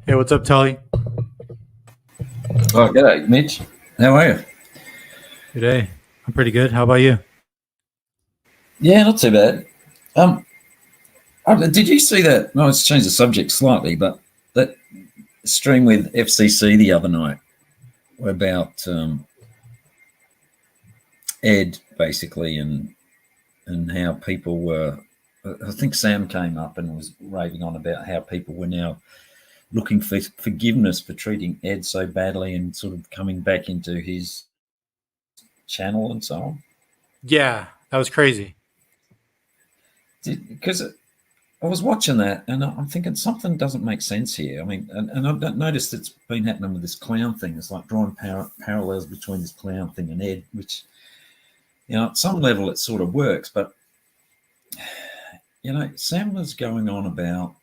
Hey, what's up, Telly? Oh, g'day, Mitch. How are you? Good day. I'm pretty good. How about you? Yeah, not too bad. Um, did you see that? No, let's change the subject slightly, but that stream with FCC the other night about Ed basically and how people were. I think Sam came up and was raving on about how people were now looking for forgiveness for treating Ed so badly and sort of coming back into his channel and so on. Yeah, that was crazy. Because I was watching that and I'm thinking something doesn't make sense here. I mean, and I've noticed it's been happening with this clown thing. It's like drawing parallels between this clown thing and Ed, which, at some level it sort of works. But, Sam was going on about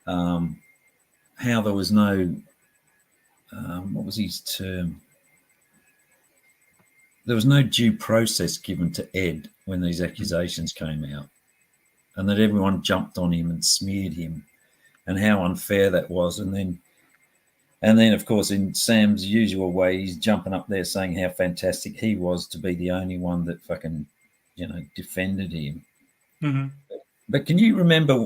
how there was no, what was his term? There was no due process given to Ed when these accusations came out, and that everyone jumped on him and smeared him, and how unfair that was. And then, of course, in Sam's usual way, he's jumping up there saying how fantastic he was to be the only one that fucking, defended him. Hmm. But can you remember,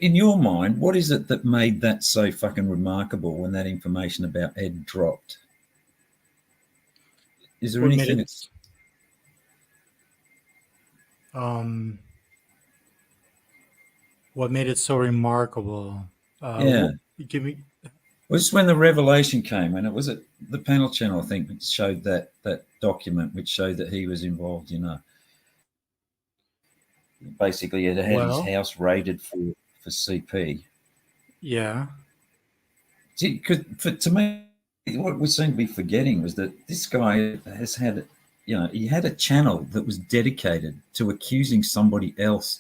in your mind, what is it that made that so fucking remarkable when that information about Ed dropped? Is there What made anything it? that's, Um, what made it so remarkable? yeah. Give me. Well, just when the revelation came, and it was at the panel channel, I think, which showed that document, which showed that he was involved in basically had had his Well, house raided for CP. yeah. Because to me, what we seem to be forgetting was that this guy has had, he had a channel that was dedicated to accusing somebody else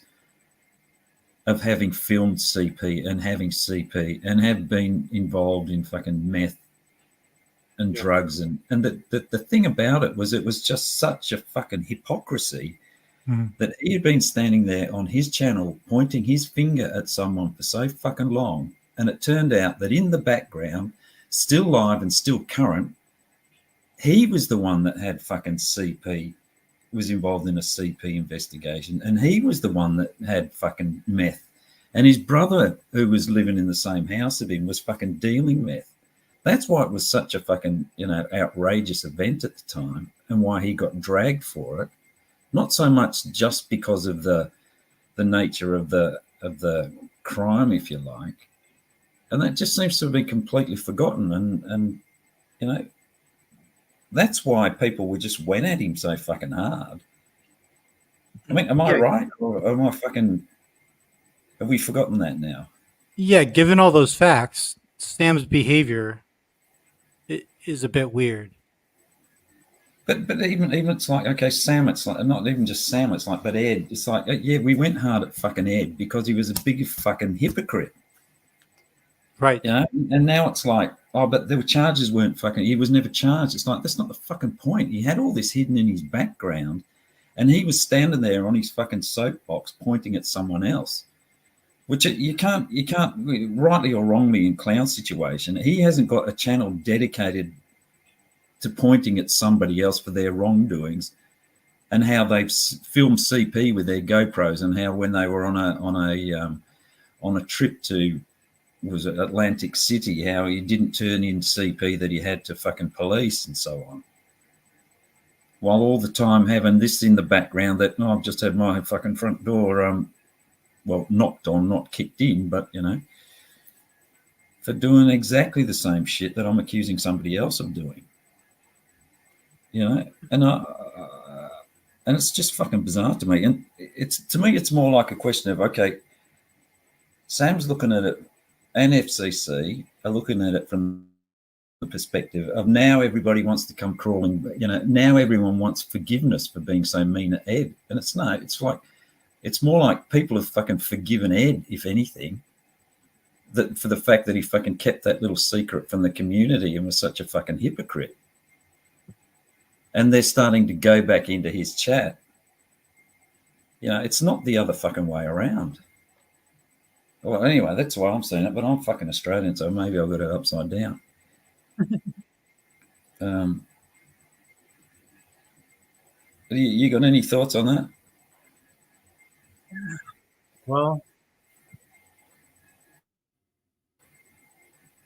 of having filmed CP and having CP and have been involved in fucking meth and Yeah. drugs. And the thing about it was just such a fucking hypocrisy Mhm. that he had been standing there on his channel pointing his finger at someone for so fucking long. And it turned out that in the background, still live and still current, he was the one that had fucking CP, was involved in a CP investigation. And he was the one that had fucking meth. And his brother, who was living in the same house of him, was fucking dealing meth. That's why it was such a fucking, outrageous event at the time and why he got dragged for it. Not so much just because of the nature of the crime, if you like, and that just seems to have been completely forgotten. And you know that's why people were just went at him so fucking hard. I mean, am I Yeah. right, or am I fucking? Have we forgotten that now? Yeah. Given all those facts, Sam's behavior is a bit weird. But even it's like, okay, Sam. It's like not even just Sam. It's like, but Ed. It's like, yeah, we went hard at fucking Ed because he was a big fucking hypocrite. Right. And now it's like, oh, but the charges weren't fucking, he was never charged. It's like, that's not the fucking point. He had all this hidden in his background and he was standing there on his fucking soapbox pointing at someone else, which you can't, rightly or wrongly in clown situation, he hasn't got a channel dedicated to pointing at somebody else for their wrongdoings and how they've filmed CP with their GoPros and how when they were on a trip to, was it Atlantic City, how he didn't turn in CP that he had to fucking police and so on. While all the time having this in the background that, I've just had my fucking front door, knocked on, not kicked in, but, for doing exactly the same shit that I'm accusing somebody else of doing. And and it's just fucking bizarre to me. And to me, it's more like a question of, okay, Sam's looking at it, and FCC are looking at it from the perspective of now everybody wants to come crawling, now everyone wants forgiveness for being so mean at Ed. And it's more like people have fucking forgiven Ed, if anything, that for the fact that he fucking kept that little secret from the community and was such a fucking hypocrite. And they're starting to go back into his chat. It's not the other fucking way around. Well, anyway, that's why I'm saying it. But I'm fucking Australian, so maybe I've got it upside down. Um, you got any thoughts on that? Well,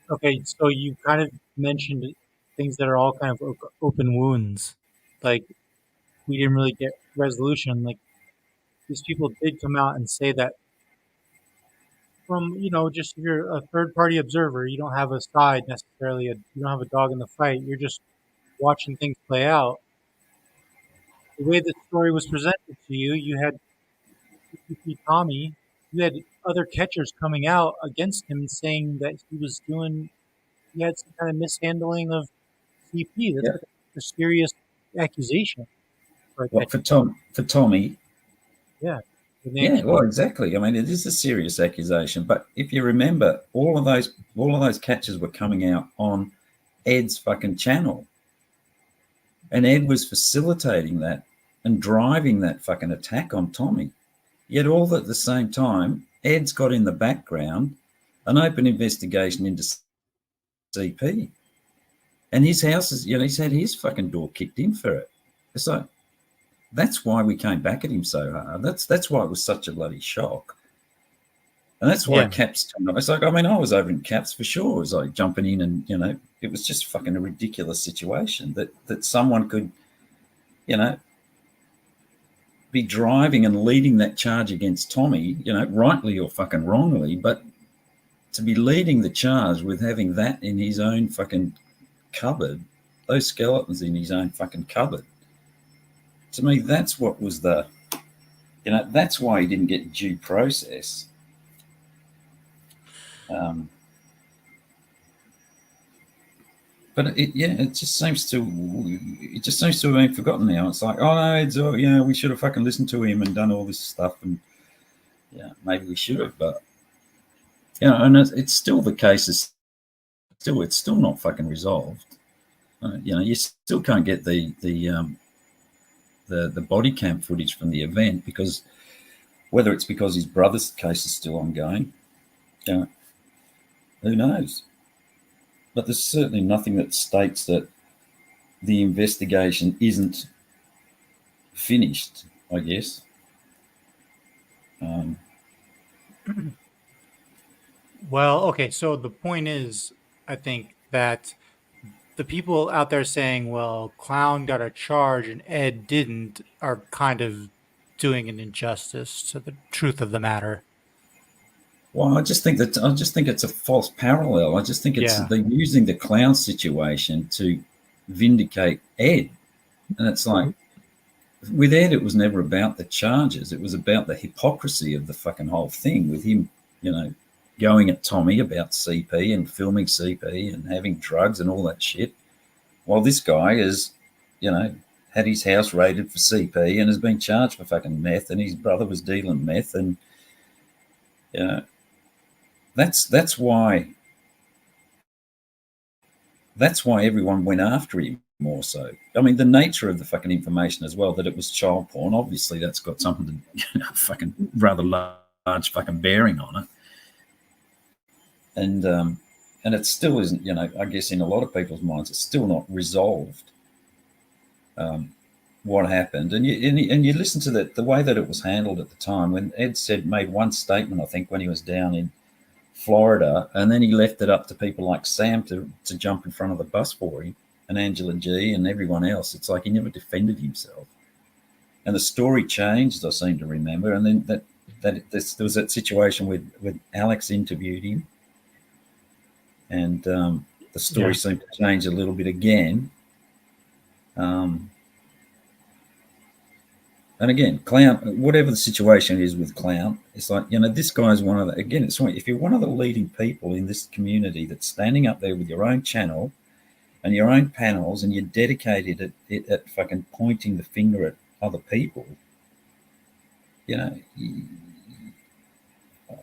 okay, so you kind of mentioned things that are all kind of open wounds. Like we didn't really get resolution. Like these people did come out and say that from, just if you're a third party observer, you don't have a side necessarily, you don't have a dog in the fight. You're just watching things play out. The way the story was presented to you, you had CP Tommy, you had other catchers coming out against him and saying that he had some kind of mishandling of CP. That's Yeah. like a serious accusation for a What catcher. for Tommy? Yeah. The Yeah, name's well, exactly. I mean, it is a serious accusation. But if you remember, all of those catches were coming out on Ed's fucking channel, and Ed was facilitating that and driving that fucking attack on Tommy. Yet all at the same time, Ed's got in the background an open investigation into CP, and his house is, he's had his fucking door kicked in for it. So that's why we came back at him so hard. That's why it was such a bloody shock. And that's why Yeah. Caps turned up. It's like, I mean, I was over in Caps for sure. It was like jumping in and, it was just fucking a ridiculous situation that someone could, you know, be driving and leading that charge against Tommy, rightly or fucking wrongly, but to be leading the charge with having that in his own fucking cupboard, those skeletons in his own fucking cupboard, to me, that's what was that's why he didn't get due process. Um, but it just seems to have been forgotten now. It's like, oh no, we should have fucking listened to him and done all this stuff, and maybe we should have, but and it's still the case. It's still not fucking resolved. You still can't get the body cam footage from the event, because whether it's because his brother's case is still ongoing, who knows? But there's certainly nothing that states that the investigation isn't finished, I guess. Well, okay, so the point is, I think that the people out there saying, well, Clown got a charge and Ed didn't, are kind of doing an injustice to the truth of the matter. Well, I just think it's a false parallel. I just think Yeah. they're using the Clown situation to vindicate Ed, and it's like, with Ed, it was never about the charges. It was about the hypocrisy of the fucking whole thing, with him, going at Tommy about CP and filming CP and having drugs and all that shit. While this guy is, had his house raided for CP and has been charged for fucking meth, and his brother was dealing meth, and you know that's why everyone went after him more so. I mean, the nature of the fucking information as well, that it was child porn, obviously that's got something to fucking rather large fucking bearing on it. And it still isn't, I guess in a lot of people's minds, it's still not resolved what happened. And you listen to the way that it was handled at the time, when Ed made one statement, I think, when he was down in Florida, and then he left it up to people like Sam to jump in front of the bus for him, and Angela G and everyone else. It's like he never defended himself. And the story changed, I seem to remember. And then there was that situation with Alex interviewed him, and the story Yeah. seemed to change a little bit again. And again, Clown, whatever the situation is with Clown, it's like, this guy's one of the, again, it's if you're one of the leading people in this community that's standing up there with your own channel and your own panels, and you're dedicated at fucking pointing the finger at other people, I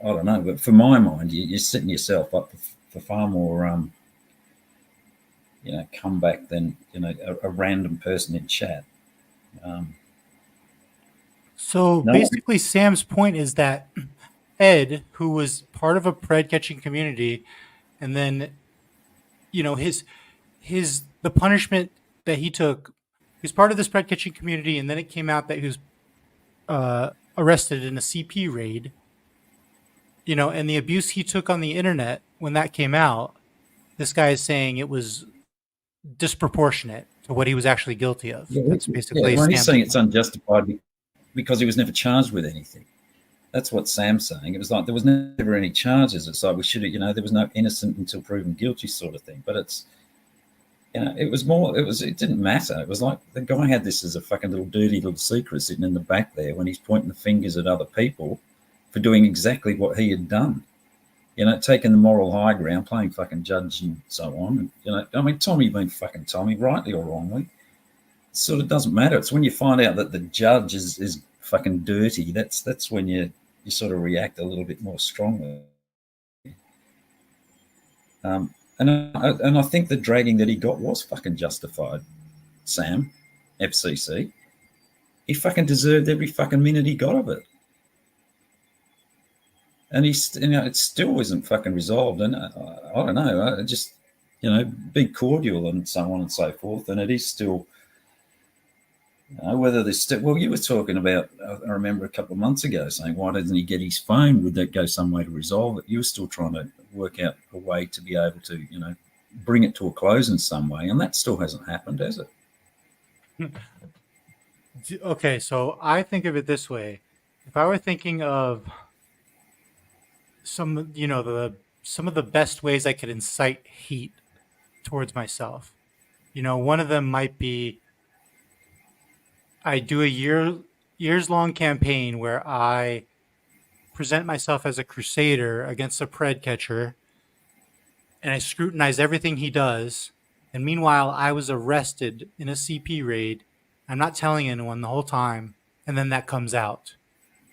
don't know, but for my mind, you're setting yourself up for far more, comeback than, a random person in chat. So No, basically, Sam's point is that Ed, who was part of a pred catching community, and then his the punishment that he took. He was part of this pred catching community, and then it came out that he was arrested in a CP raid. And the abuse he took on the internet when that came out, this guy is saying it was disproportionate to what he was actually guilty of. Yeah, That's yeah. basically Well, he's Sam's saying it's point. unjustified because he was never charged with anything. That's what Sam's saying. It was like there was never any charges. It's like we should have, there was no innocent until proven guilty sort of thing. But it's, it was more, it didn't matter. It was like the guy had this as a fucking little dirty little secret sitting in the back there when he's pointing the fingers at other people for doing exactly what he had done. Taking the moral high ground, playing fucking judge and so on. I mean, Tommy being fucking Tommy, rightly or wrongly, it sort of doesn't matter. It's when you find out that the judge is fucking dirty, that's when you sort of react a little bit more strongly. And I think the dragging that he got was fucking justified. Sam, FCC, he fucking deserved every fucking minute he got of it. And it still isn't fucking resolved. And I don't know, just be cordial and so on and so forth. And it is still, whether there's still, well, you were talking about, I remember a couple of months ago saying, why doesn't he get his phone? Would that go some way to resolve it? You were still trying to work out a way to be able to, bring it to a close in some way. And that still hasn't happened, has it? Okay, so I think of it this way. If I were thinking of some of the best ways I could incite hate towards myself, one of them might be I do a years long campaign where I present myself as a crusader against a pred catcher, and I scrutinize everything he does. And meanwhile, I was arrested in a CP raid. I'm not telling anyone the whole time, and then that comes out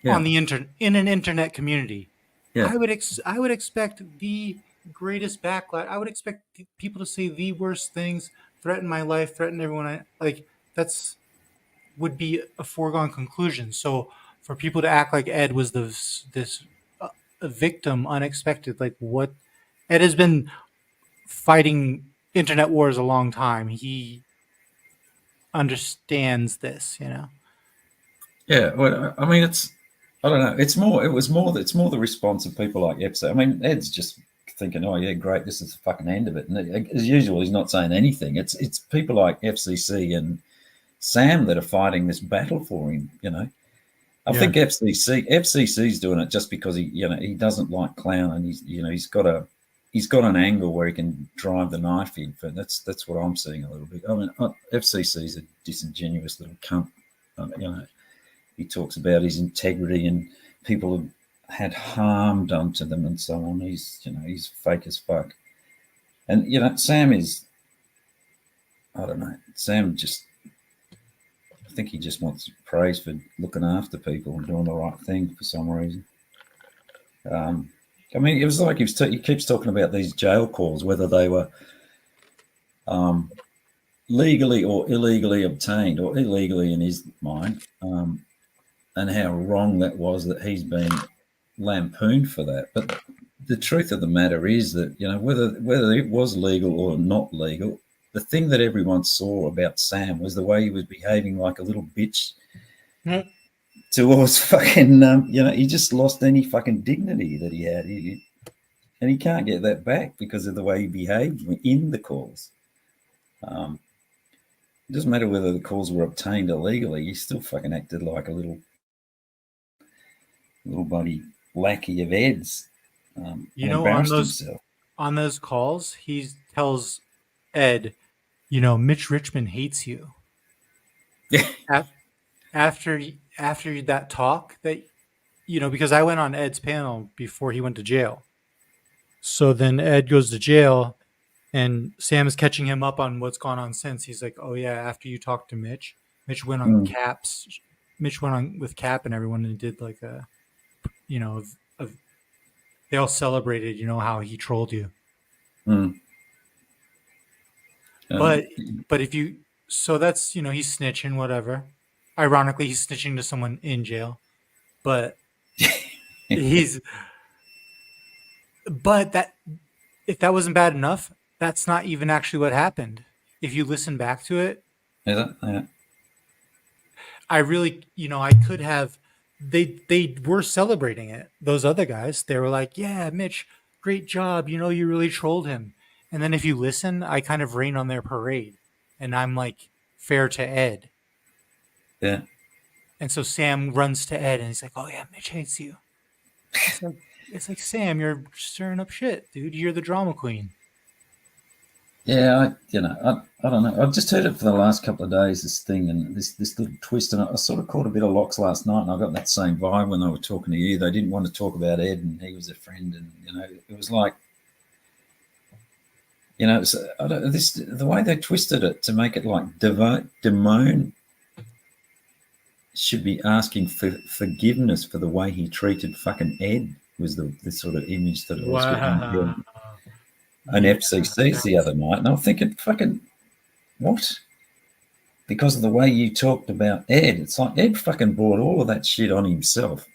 Yeah. on the in an internet community. Yeah. I would expect the greatest backlash. I would expect people to say the worst things, threaten my life, threaten everyone. That's would be a foregone conclusion. So for people to act like Ed was this a victim, unexpected, like what Ed has been fighting internet wars a long time. He understands this. Yeah. Well, I mean, I don't know. It's more the response of people like Epstein. I mean, Ed's just thinking, oh yeah, great, this is the fucking end of it. And as usual, he's not saying anything. It's people like FCC and Sam that are fighting this battle for him. I think FCC's doing it just because he doesn't like clown, and he's got an angle where he can drive the knife in. But that's what I'm seeing a little bit. I mean, FCC's a disingenuous little cunt. He talks about his integrity and people have had harm done to them and so on. He's fake as fuck. And Sam is, I don't know. Sam just, I think he just wants praise for looking after people and doing the right thing for some reason. I mean, it was like he keeps talking about these jail calls, whether they were legally or illegally obtained, or illegally in his mind, and how wrong that was that he's been lampooned for that. But the truth of the matter is that whether it was legal or not legal, the thing that everyone saw about Sam was the way he was behaving like a little bitch towards fucking, he just lost any fucking dignity that he had. And he can't get that back because of the way he behaved in the calls. It doesn't matter whether the calls were obtained illegally. He still fucking acted like a little buddy lackey of Ed's, and embarrassed himself. On those calls, he tells Ed, Mitch Richmond hates you. Yeah. After that talk, that because I went on Ed's panel before he went to jail. So then Ed goes to jail, and Sam is catching him up on what's gone on since. He's like, "Oh yeah, after you talked to Mitch went on Caps. Mitch went on with Cap and everyone and did like a, they all celebrated, how he trolled you." But if you, so that's, he's snitching, whatever. Ironically, he's snitching to someone in jail, but He's, but that if that wasn't bad enough, that's not even actually what happened. If you listen back to it, Is it? Yeah. I really, I could have. They were celebrating it. Those other guys, they were like, "Yeah, Mitch, great job. You really trolled him." And then if you listen, I kind of rain on their parade, and I'm like fair to Ed. Yeah. And so Sam runs to Ed, and he's like, "Oh yeah, Mitch hates you." It's like Sam, you're stirring up shit, dude. You're the drama queen. Yeah, I don't know. I've just heard it for the last couple of days, this thing and this little twist. And I sort of caught a bit of locks last night, and I got that same vibe when they were talking to you. They didn't want to talk about Ed, and he was a friend, and it was like, it's, I don't, this the way they twisted it to make it like Damone should be asking for forgiveness for the way he treated fucking Ed was the sort of image that I was Wow. getting an Yeah, FCC's the other night, and I'm thinking, fucking what? Because of the way you talked about Ed, it's like Ed fucking brought all of that shit on himself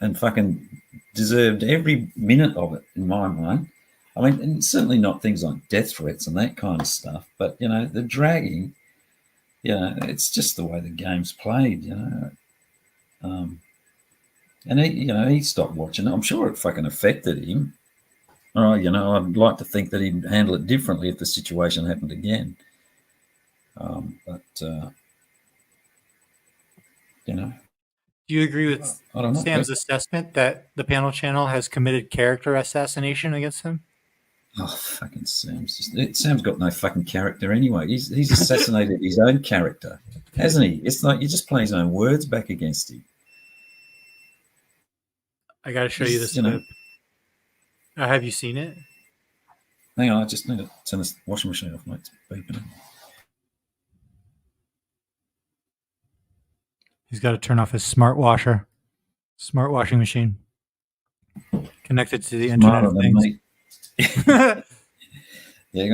and fucking deserved every minute of it in my mind. I mean, and certainly not things like death threats and that kind of stuff, but the dragging, it's just the way the game's played, and he stopped watching it. I'm sure it fucking affected him. Oh, I'd like to think that he'd handle it differently if the situation happened again. But Do you agree with I don't know. Sam's assessment that the panel channel has committed character assassination against him? Oh, fucking Sam's got no fucking character anyway. He's assassinated his own character, hasn't he? It's like you're just playing his own words back against him. I got to show you this clip. Have you seen it? Hang on, I just need to turn this washing machine off, mate. It's beeping. He's got to turn off his smart washing machine, connected to the Internet of Things. Yeah,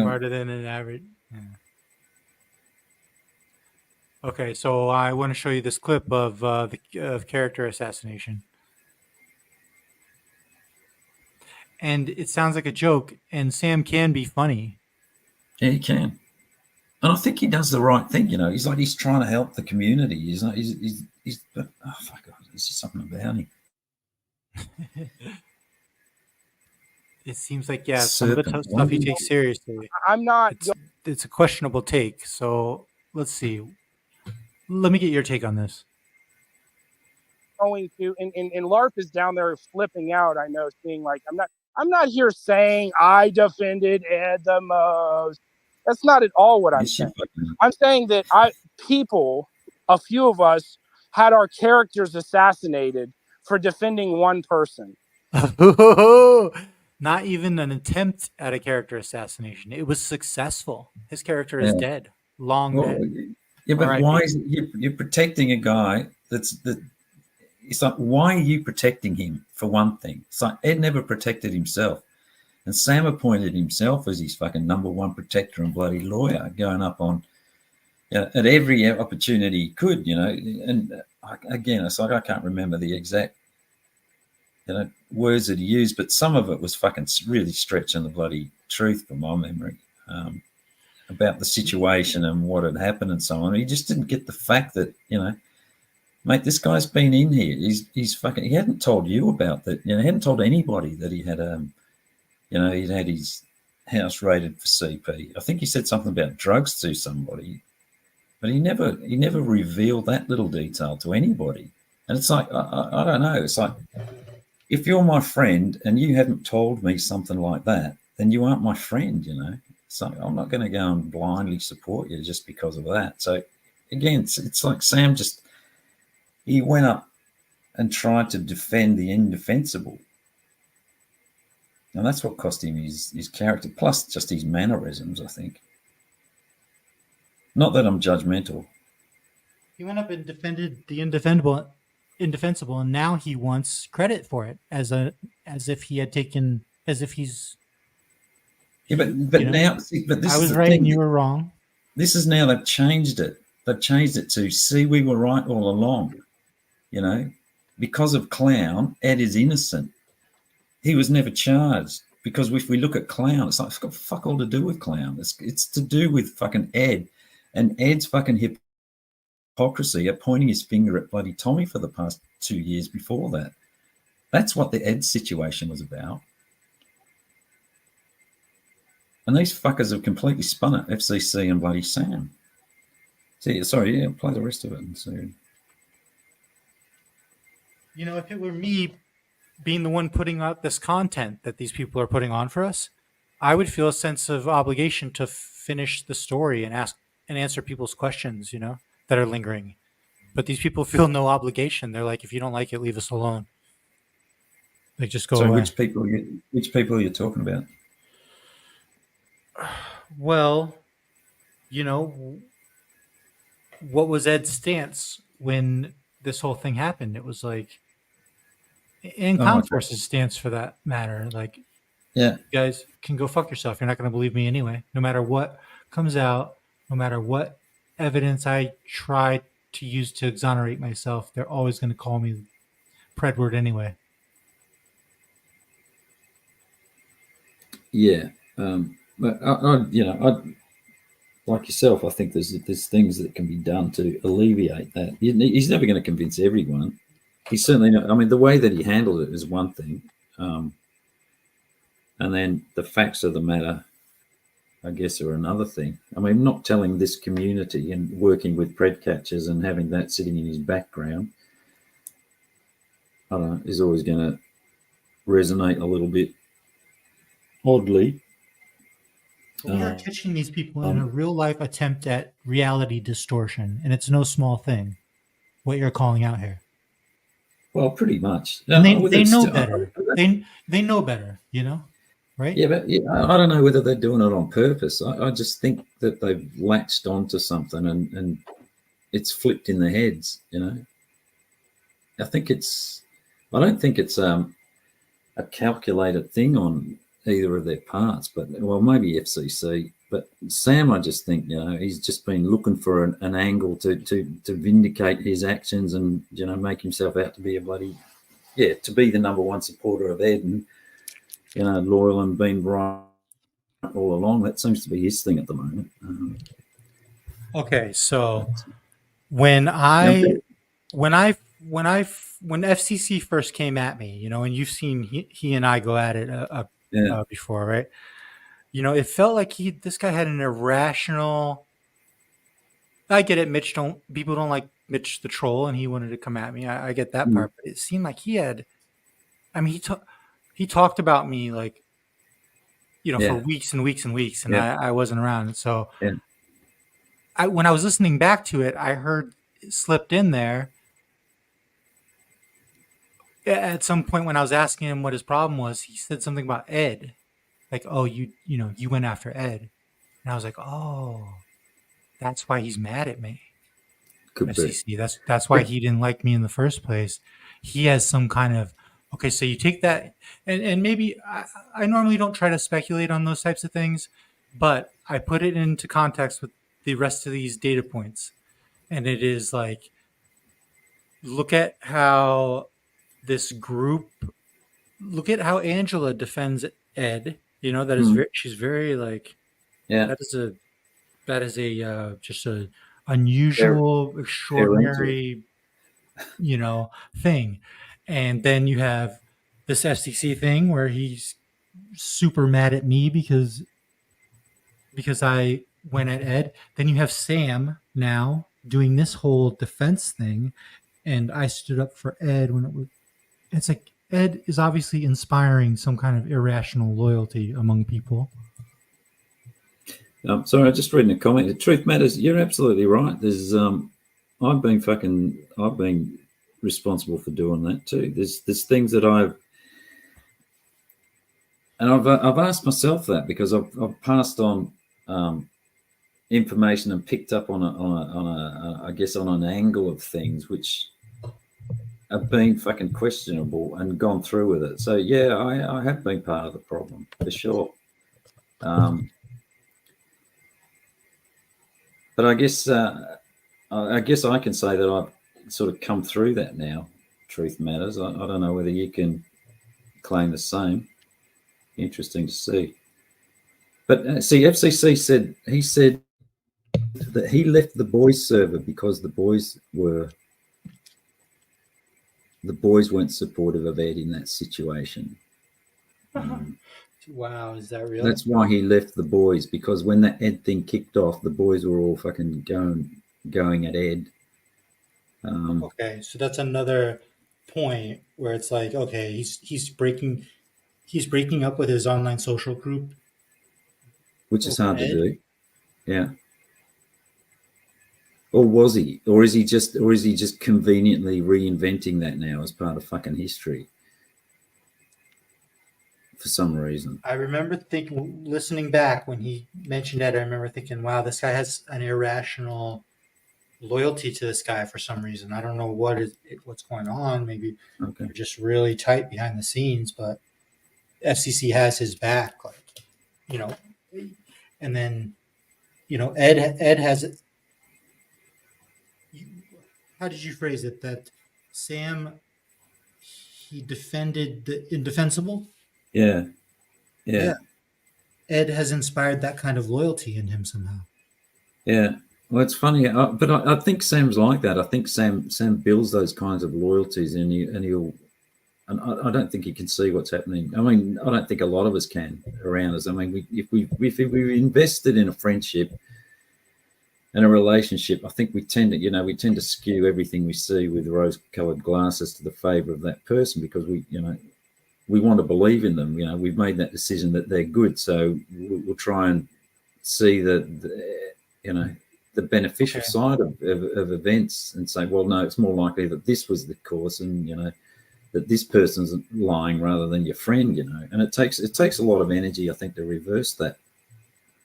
smarter than an average. Yeah. Okay, so I want to show you this clip of of character assassination. And it sounds like a joke, and Sam can be funny. Yeah, he can. And I think he does the right thing, He's like he's trying to help the community. He's not. But oh fuck, there's just something about him. It seems like some of the stuff he takes seriously. I'm not. It's a questionable take. So let's see. Let me get your take on this. Going to and LARP is down there flipping out. I know, seeing like I'm not here saying I defended Ed the most. That's not at all what I'm saying. I'm saying that a few of us, had our characters assassinated for defending one person. Not even an attempt at a character assassination. It was successful. His character is dead, dead. Yeah, but why is it you're protecting a guy it's like, why are you protecting him, for one thing? It's like Ed never protected himself. And Sam appointed himself as his fucking number one protector and bloody lawyer, going up on at every opportunity he could, And again, it's like I can't remember the exact words that he used, but some of it was fucking really stretching the bloody truth from my memory about the situation and what had happened and so on. He just didn't get the fact that, mate, this guy's been in here. He's fucking. He hadn't told you about that. He hadn't told anybody that he had he'd had his house raided for CP. I think he said something about drugs to somebody, but he never revealed that little detail to anybody. And it's like I don't know. It's like, if you're my friend and you haven't told me something like that, then you aren't my friend. So I'm not going to go and blindly support you just because of that. So again, it's like Sam he went up and tried to defend the indefensible. And that's what cost him his character, plus just his mannerisms, I think. Not that I'm judgmental. He went up and defended the indefensible, and now he wants credit for it as if he's. Yeah, but now, but this I was is the right thing. and you were wrong. This is now they've changed it. They've changed it to see we were right all along. because of Clown, Ed is innocent. He was never charged because if we look at Clown, it's like it's got fuck all to do with Clown. It's to do with fucking Ed, and Ed's fucking hypocrisy at pointing his finger at bloody Tommy for the past 2 years before that. That's what the Ed situation was about. And these fuckers have completely spun it, FCC and bloody Sam. Sorry, yeah, play the rest of it and see. You know, if it were me being the one putting out this content that these people are putting on for us, I would feel a sense of obligation to finish the story and ask and answer people's questions, you know, that are lingering. But these people feel no obligation. They're like, if you don't like it, leave us alone. Like, just go away. Which people are you talking about? Well, you know, what was Ed's stance when this whole thing happened? It was like, and Comforce's stance for that matter, like, yeah, you guys can go fuck yourself. You're not going to believe me anyway. No matter what comes out, no matter what evidence I try to use to exonerate myself, they're always going to call me Predward anyway. Yeah, but I like yourself, I think there's things that can be done to alleviate that. He's never going to convince everyone. He's certainly not. I mean, the way that he handled it is one thing, and then the facts of the matter, I guess, are another thing. I mean, not telling this community and working with pred catchers and having that sitting in his background, I don't know, is always going to resonate a little bit oddly. We are catching these people in a real life attempt at reality distortion, and it's no small thing. What you're calling out here. Well, pretty much. And they know better. They know better, you know, right? Yeah, but I don't know whether they're doing it on purpose. I just think that they've latched onto something and it's flipped in their heads, you know. I don't think it's a calculated thing on either of their parts, but well, maybe FCC. But Sam, I just think, you know, he's just been looking for an angle to vindicate his actions and, you know, make himself out to be to be the number one supporter of Ed and, you know, loyal and been right all along. That seems to be his thing at the moment. Okay, so when FCC first came at me, you know, and you've seen he and I go at it before, right? You know, it felt like this guy had an irrational. I get it. People don't like Mitch the troll, and he wanted to come at me. I get that part, but it seemed like he had. I mean, he talked about me like, you know, for weeks and weeks and weeks, and I wasn't around. So, when I was listening back to it, I heard it slipped in there. At some point, when I was asking him what his problem was, he said something about Ed. Like, oh, you went after Ed. And I was like, oh, that's why he's mad at me. Could be. That's why he didn't like me in the first place. He has some kind of, okay, so you take that, and maybe I normally don't try to speculate on those types of things, but I put it into context with the rest of these data points. And it is like, look at how this group, look at how Angela defends Ed. You know, that is she's very like, that is a just a unusual, extraordinary, you know, thing. And then you have this FCC thing where he's super mad at me because I went at Ed. Then you have Sam now doing this whole defense thing, and I stood up for Ed when it was. It's like Ed is obviously inspiring some kind of irrational loyalty among people. Sorry, I just reading a comment. The truth matters. You're absolutely right. There's I've been responsible for doing that too. There's things that I've asked myself that because I've passed on information and picked up on an angle of things which have been fucking questionable and gone through with it. So yeah, I have been part of the problem for sure. But I guess I can say that I've sort of come through that now, truth matters. I don't know whether you can claim the same. Interesting to see. But see, FCC said that he left the boys server because the boys weren't supportive of Ed in that situation. Wow, is that real? That's why he left the boys, because when that Ed thing kicked off, the boys were all fucking going at Ed. Okay, so that's another point where it's like, okay, he's breaking up with his online social group, which is over hard to Ed? do. Yeah. Or was he? Or is he just conveniently reinventing that now as part of fucking history? For some reason. I remember listening back when he mentioned Ed, I remember thinking, wow, this guy has an irrational loyalty to this guy for some reason. I don't know what's going on. Maybe Okay. they're just really tight behind the scenes, but FCC has his back, like, you know. And then, you know, Ed has. How did you phrase it? That Sam, he defended the indefensible. Yeah. Ed has inspired that kind of loyalty in him somehow. Yeah. Well, it's funny, but I think Sam's like that. I think Sam builds those kinds of loyalties, and he'll. And I don't think he can see what's happening. I mean, I don't think a lot of us can around us. I mean, if we invested in a friendship and a relationship, I think we tend to skew everything we see with rose-colored glasses to the favor of that person, because we want to believe in them. We've made that decision that they're good, so we'll try and see the beneficial side of events and say, well, no, it's more likely that this was the cause, and that this person's lying rather than your friend. And it takes a lot of energy, I think, to reverse that,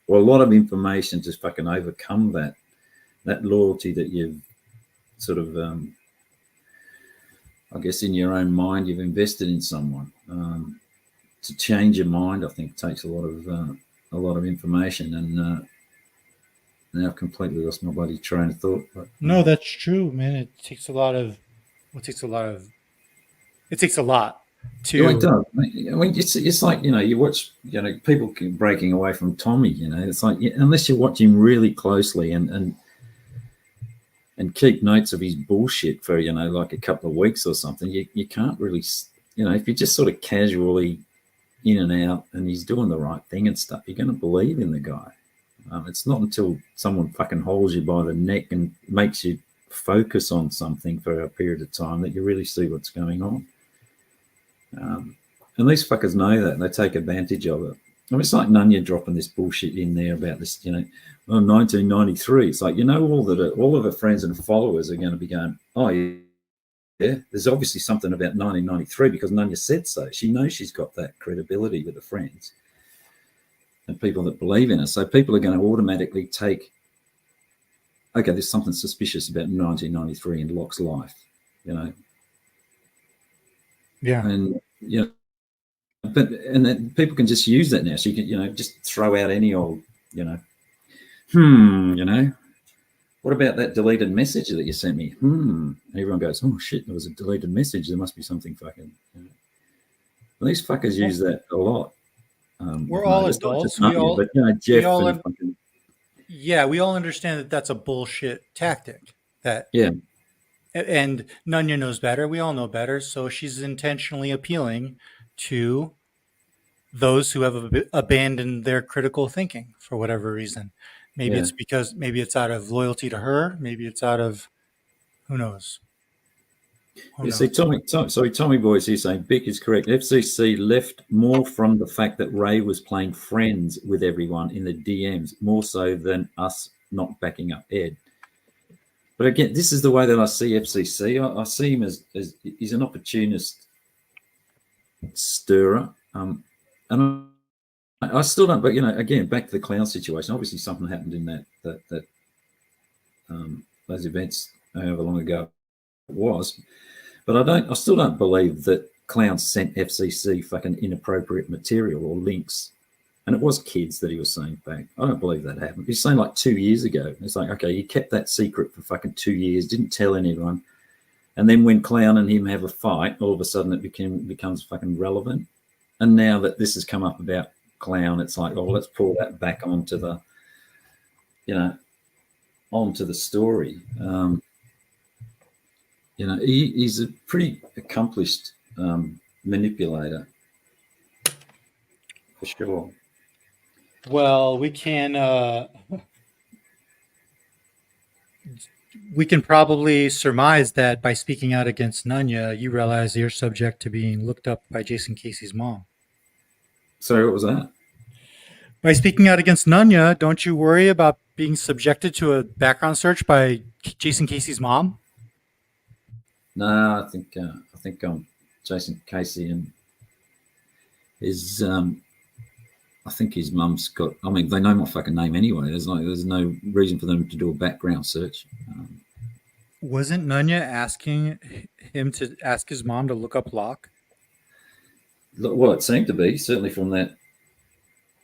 or a lot of information to fucking overcome that loyalty that you've sort of I guess in your own mind you've invested in someone. To change your mind, I think, takes a lot of information, and now I've completely lost my bloody train of thought. But, no, that's true, man. It takes a lot to. It does. I mean, it's like, you watch, people keep breaking away from Tommy. It's like, unless you watch him really closely and keep notes of his bullshit for like a couple of weeks or something, you can't really, if you're just sort of casually in and out and he's doing the right thing and stuff, you're going to believe in the guy. It's not until someone fucking holds you by the neck and makes you focus on something for a period of time that you really see what's going on. And these fuckers know that, and they take advantage of it. I mean, it's like Nunya dropping this bullshit in there about this, 1993. It's like, all of her friends and followers are going to be going, oh, yeah, there's obviously something about 1993 because Nunya said so. She knows she's got that credibility with the friends and people that believe in her. So people are going to automatically take, okay, there's something suspicious about 1993 in Locke's life, Yeah. And, and then people can just use that now. So you can, just throw out any old, what about that deleted message that you sent me? And everyone goes, oh shit, there was a deleted message. There must be something fucking. Well, these fuckers use that a lot. We're all adults. Jeff we all understand that that's a bullshit tactic. Yeah. And Nunya knows better. We all know better. So she's intentionally appealing to those who have abandoned their critical thinking for whatever reason. Maybe it's out of loyalty to her. Maybe it's out of, who knows? See, Tommy Boy's here saying Bick is correct. FCC left more from the fact that Ray was playing friends with everyone in the DMs, more so than us not backing up Ed. But again, this is the way that I see FCC. I see him as he's an opportunist stirrer. And I still don't, but again, back to the clown situation. Obviously, something happened in that those events however long ago it was. But I still don't believe that clowns sent FCC fucking inappropriate material or links. And it was kids that he was saying back. I don't believe that happened. He's saying like 2 years ago. It's like, okay, he kept that secret for fucking 2 years, didn't tell anyone. And then when Clown and him have a fight, all of a sudden it becomes fucking relevant. And now that this has come up about Clown, it's like, oh, let's pull that back onto the, onto the story. He's a pretty accomplished manipulator, for sure. Well, we can probably surmise that by speaking out against Nunya, you realize you're subject to being looked up by Jason Casey's mom. Sorry, what was that? By speaking out against Nunya, don't you worry about being subjected to a background search by Jason Casey's mom? No, I think Jason Casey and his I think his mum's got. I mean, they know my fucking name anyway. There's no reason for them to do a background search. Wasn't Nunya asking him to ask his mom to look up Locke? Well, it seemed to be, certainly from that,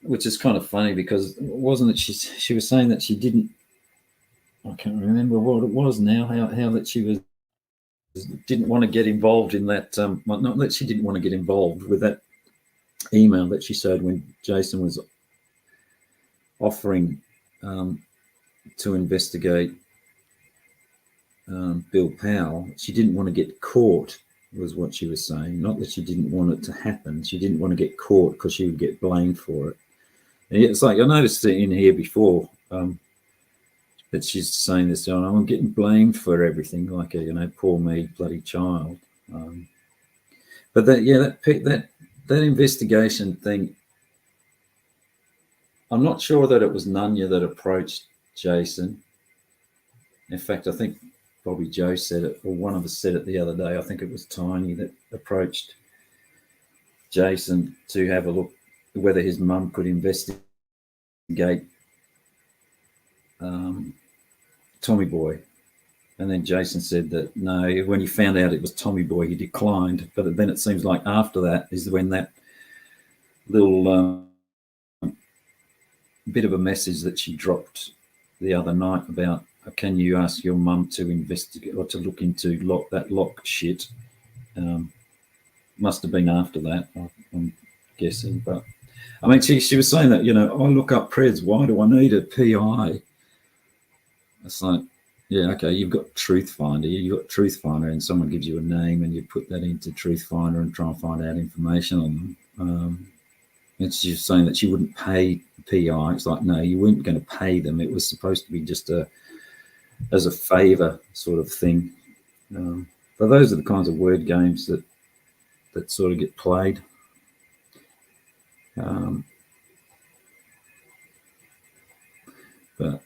which is kind of funny because wasn't it? She was saying that she didn't. I can't remember what it was now. How that she didn't want to get involved in that. Not that she didn't want to get involved with that email that she showed when Jason was offering to investigate Bill Powell. She didn't want to get caught, was what she was saying. Not that she didn't want it to happen. She didn't want to get caught because she would get blamed for it. And it's like, I noticed it in here before that she's saying this, I'm getting blamed for everything, like a, poor me, bloody child. But that investigation thing, I'm not sure that it was Nunya that approached Jason. In fact, I think Bobby Joe said it, or one of us said it the other day. I think it was Tiny that approached Jason to have a look whether his mum could investigate Tommy Boy. And then Jason said that no, when he found out it was Tommy Boy, he declined. But then it seems like after that is when that little bit of a message that she dropped the other night about, can you ask your mum to investigate or to look into that Locke shit? Must have been after that, I'm guessing. But I mean, she was saying that, I look up Preds. Why do I need a PI? It's like, yeah, okay, you've got Truthfinder. You've got Truthfinder, and someone gives you a name, and you put that into Truthfinder and try and find out information on them. And she's saying that she wouldn't pay PI. It's like, no, you weren't going to pay them. It was supposed to be just as a favor sort of thing. But those are the kinds of word games that sort of get played. But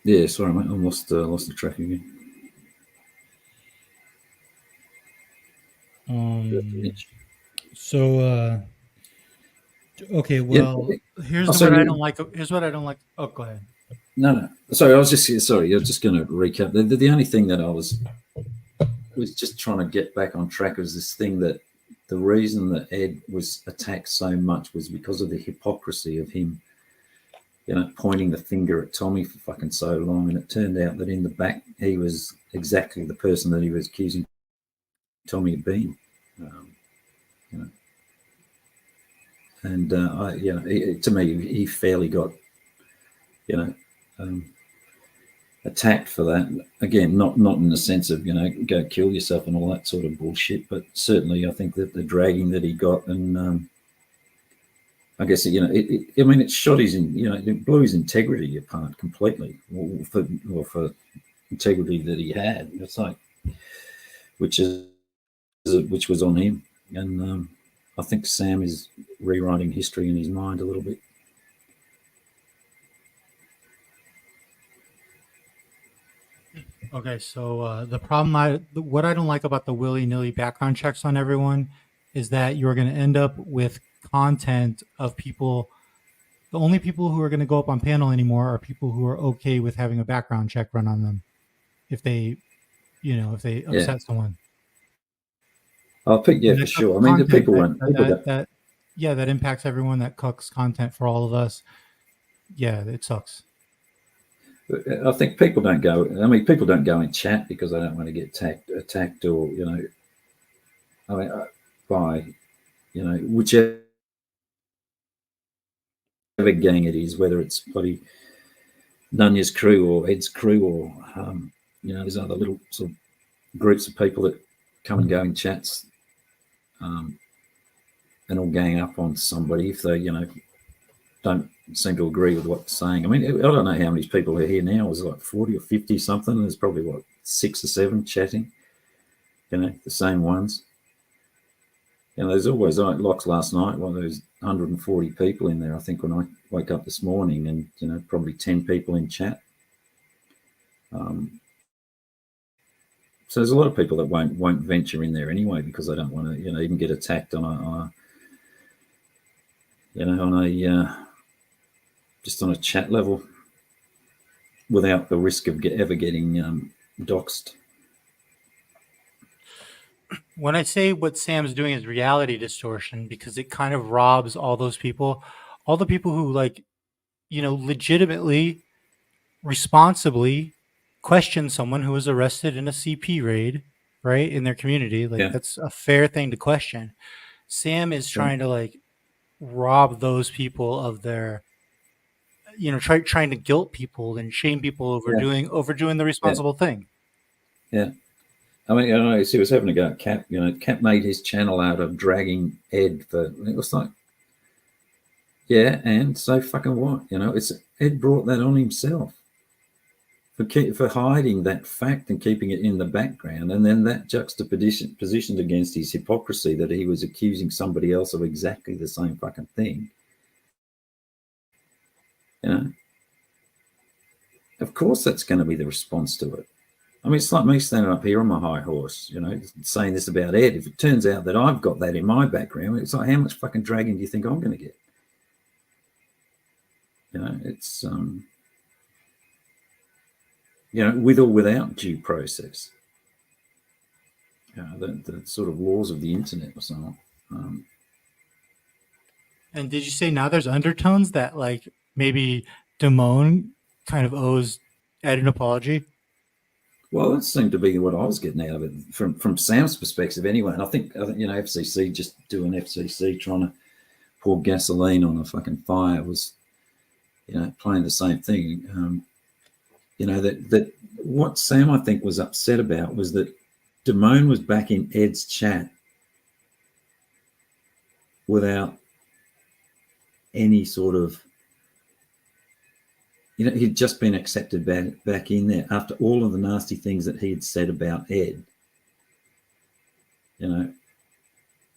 yeah, sorry, mate, I lost the track again. So okay, well, here's what I don't like. Here's what I don't like. Oh, go ahead. No. Sorry, I was just going to recap. The only thing that I was just trying to get back on track was this thing that the reason that Ed was attacked so much was because of the hypocrisy of him, pointing the finger at Tommy for fucking so long. And it turned out that in the back, he was exactly the person that he was accusing Tommy of being. And to me, he fairly got, attacked for that. Again, not in the sense of go kill yourself and all that sort of bullshit, but certainly I think that the dragging that he got, and I guess it shot his, it blew his integrity apart completely, or for integrity that he had. It's like, which was on him, and I think Sam is rewriting history in his mind a little bit. Okay, so the problem, what I don't like about the willy-nilly background checks on everyone is that you're going to end up with content of people. The only people who are going to go up on panel anymore are people who are okay with having a background check run on them if they upset someone. I'll pick, for sure. I mean, the people won't. That impacts everyone. That cooks content for all of us. Yeah, it sucks. I think people don't go. I mean, people don't go in chat because they don't want to get attacked, or I mean, by whichever gang it is, whether it's bloody Nunya's crew or Ed's crew, or there's other little sort of groups of people that come and go in chats, and all gang up on somebody if they don't seem to agree with what they're saying. I mean, I don't know how many people are here now. Is it like 40 or 50 something? There's probably what 6 or 7 chatting. The same ones. There's always, like Locks last night, well, there was 140 people in there, I think, when I woke up this morning, and probably 10 people in chat. So there's a lot of people that won't venture in there anyway because they don't want to, even get attacked on just on a chat level without the risk of ever getting doxxed. When I say what Sam's doing is reality distortion, because it kind of robs all the people who legitimately, responsibly question someone who was arrested in a CP raid, right, in their community. That's a fair thing to question. Sam is trying to rob those people of their, trying to guilt people and shame people over doing the responsible thing. Yeah. I mean, he was having a go at Cap. Cap made his channel out of dragging Ed for. It was like, and so fucking what? It's Ed brought that on himself for hiding that fact and keeping it in the background, and then that juxtapositioned against his hypocrisy that he was accusing somebody else of exactly the same fucking thing. Of course, that's going to be the response to it. I mean, it's like me standing up here on my high horse, saying this about Ed. If it turns out that I've got that in my background, it's like, how much fucking dragging do you think I'm going to get? It's, with or without due process. The sort of laws of the internet or something. And did you say now there's undertones that maybe Damone kind of owes Ed an apology? Well, that seemed to be what I was getting out of it from Sam's perspective, anyway. And I think FCC just doing FCC, trying to pour gasoline on a fucking fire, was playing the same thing. That what Sam, I think, was upset about was that Damone was back in Ed's chat without any sort of. He'd just been accepted back in there after all of the nasty things that he had said about Ed. And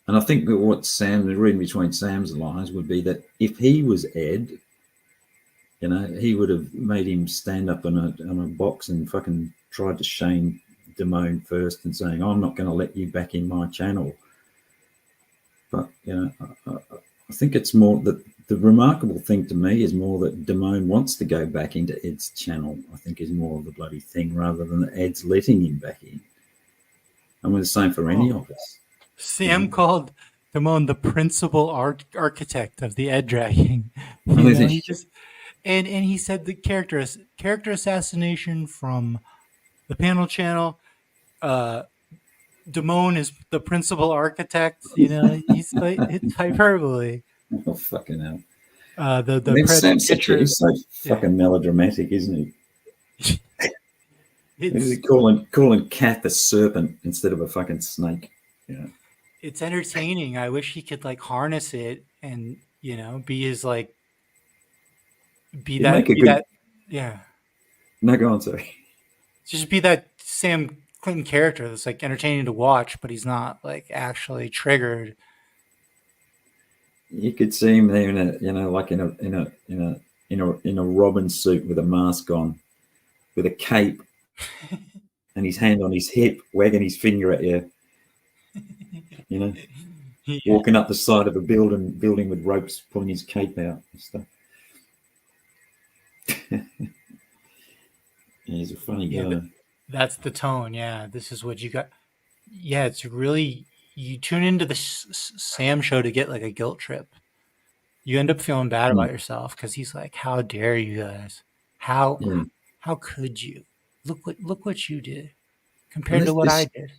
I think that what Sam, reading between Sam's lines, would be that if he was Ed, he would have made him stand up on a box and fucking tried to shame Damone first and saying, I'm not going to let you back in my channel. But, I think it's more that the remarkable thing to me is more that Damone wants to go back into Ed's channel, I think, is more of the bloody thing, rather than that Ed's letting him back in. I mean, the same for any of us. Sam called Damone the principal architect of the Ed dragging. And he said the character assassination from the panel channel. Damone is the principal architect. He's like, it's hyperbole. Oh, fucking hell. He's so fucking melodramatic, isn't he? He's calling Cat the serpent instead of a fucking snake. It's entertaining. I wish he could harness it and be his yeah. No, go on, sorry. Just be that Sam Clinton character that's entertaining to watch, but he's not actually triggered. You could see him there in a Robin suit with a mask on, with a cape, and his hand on his hip, wagging his finger at you. Walking up the side of a building with ropes, pulling his cape out and stuff. He's a funny guy. That's the tone. Yeah, this is what you got. Yeah, it's really, you tune into the Sam show to get a guilt trip. You end up feeling bad about yourself because he's like, "How dare you guys? How How could you? Look what you did And compared to what I did.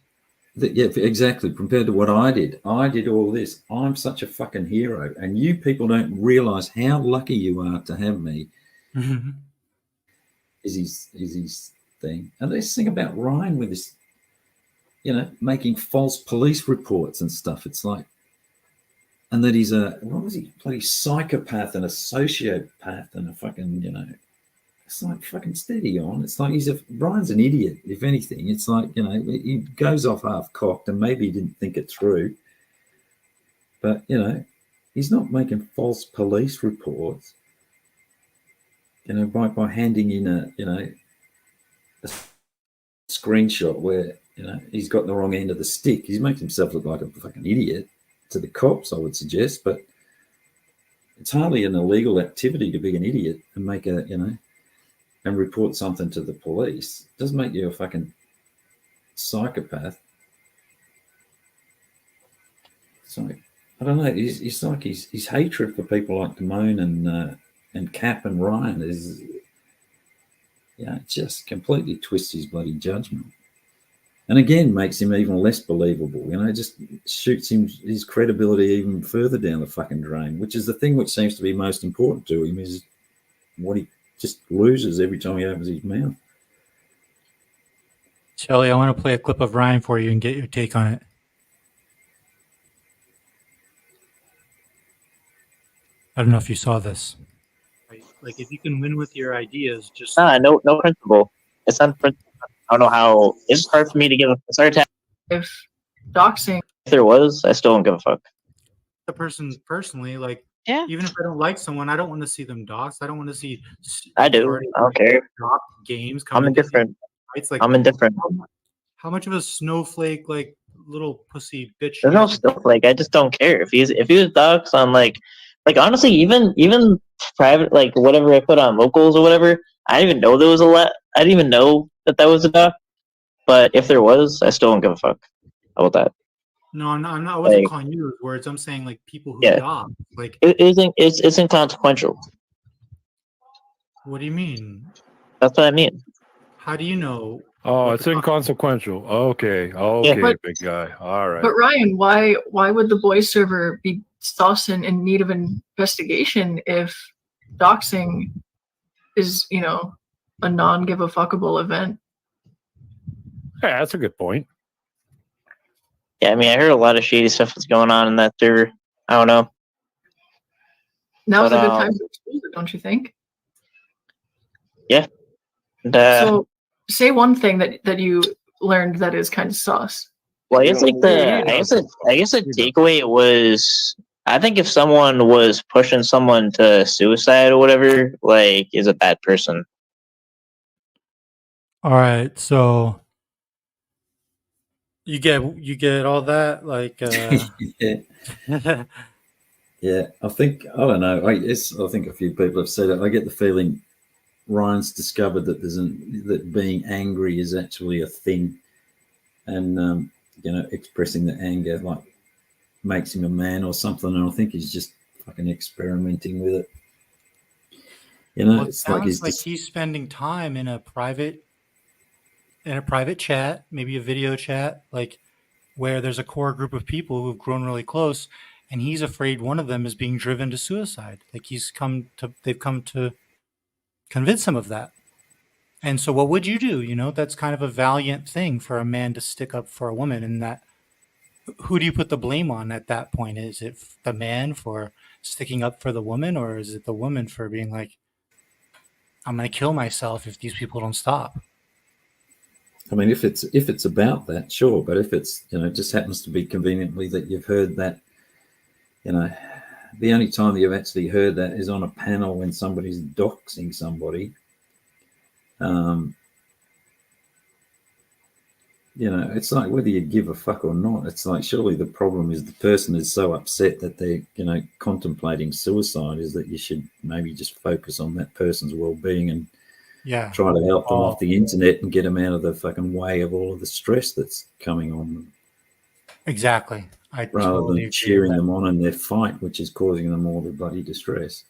yeah, exactly. Compared to what I did all this. I'm such a fucking hero, and you people don't realize how lucky you are to have me. Is his thing? And this thing about Ryan with this, making false police reports and stuff. It's like, and that he's what was he? Bloody psychopath and a sociopath and a fucking, it's like fucking steady on. It's like Ryan's an idiot, if anything. It's like, he goes off half cocked and maybe he didn't think it through. But, he's not making false police reports, by handing in a screenshot where, he's got the wrong end of the stick. He's making himself look like a fucking idiot to the cops, I would suggest. But it's hardly an illegal activity to be an idiot and make and report something to the police. It doesn't make you a fucking psychopath. It's like, I don't know. It's like his hatred for people like Damone and Cap and Ryan is, just completely twists his bloody judgment. And again, makes him even less believable. Just shoots his credibility even further down the fucking drain, which is the thing which seems to be most important to him, is what he just loses every time he opens his mouth. Shelly, I want to play a clip of Ryan for you and get your take on it. I don't know if you saw this. Like, if you can win with your ideas, just no principle. It's not principle. I don't know how. It's hard for me to give a start to. If doxing, If there was, I still don't give a fuck. the person personally, like, Yeah. even if I don't like someone, I don't want to see them doxed. I don't want to see. I do. I don't care. Games. I'm indifferent. It's like, I'm indifferent. how much of a snowflake, like, little pussy bitch? There's no snowflake. I just don't care. If he was doxxed on like honestly, even private, like whatever I put on locals or whatever, I didn't even know there was a lot. I didn't even know that was a dox. But if there was, I still don't give a fuck about that. No, I'm not. I wasn't calling you those words. I'm saying like people who dox. Like it's inconsequential. What do you mean? That's what I mean. How do you know? Oh, it's inconsequential. Okay, big guy. All right. but Ryan, why would the boys server be saucing in need of investigation if doxing is, a non-give a fuckable event? Yeah, that's a good point. Yeah, I mean, I heard a lot of shady stuff that's going on in that server. I don't know. Now's a good time to expose it, don't you think? Yeah. And, so, say one thing that you learned that is kind of sus. Well, I guess I guess the takeaway was, I think if someone was pushing someone to suicide or whatever, like, is a bad person. All right, so you get all that, like, yeah. I don't know. I think a few people have said it. I get the feeling Ryan's discovered that that being angry is actually a thing, and expressing the anger like makes him a man or something. And I think he's just fucking experimenting with it. Well, it it's sounds like he's spending time in a private chat, maybe a video chat, like where there's a core group of people who've grown really close, and he's afraid one of them is being driven to suicide. Like they've come to convince him of that. And so what would you do? That's kind of a valiant thing for a man to stick up for a woman. And that, who do you put the blame on at that point? Is it the man for sticking up for the woman, or is it the woman for being like, I'm going to kill myself if these people don't stop? I mean, if it's about that, sure. But if it's, just happens to be conveniently that you've heard that, the only time you've actually heard that is on a panel when somebody's doxing somebody. It's like whether you give a fuck or not. It's like, surely the problem is the person is so upset that they're, contemplating suicide, is that you should maybe just focus on that person's well-being and try to help them off the internet and get them out of the fucking way of all of the stress that's coming on them. Exactly. Rather than cheering them on in their fight, which is causing them all the bloody distress.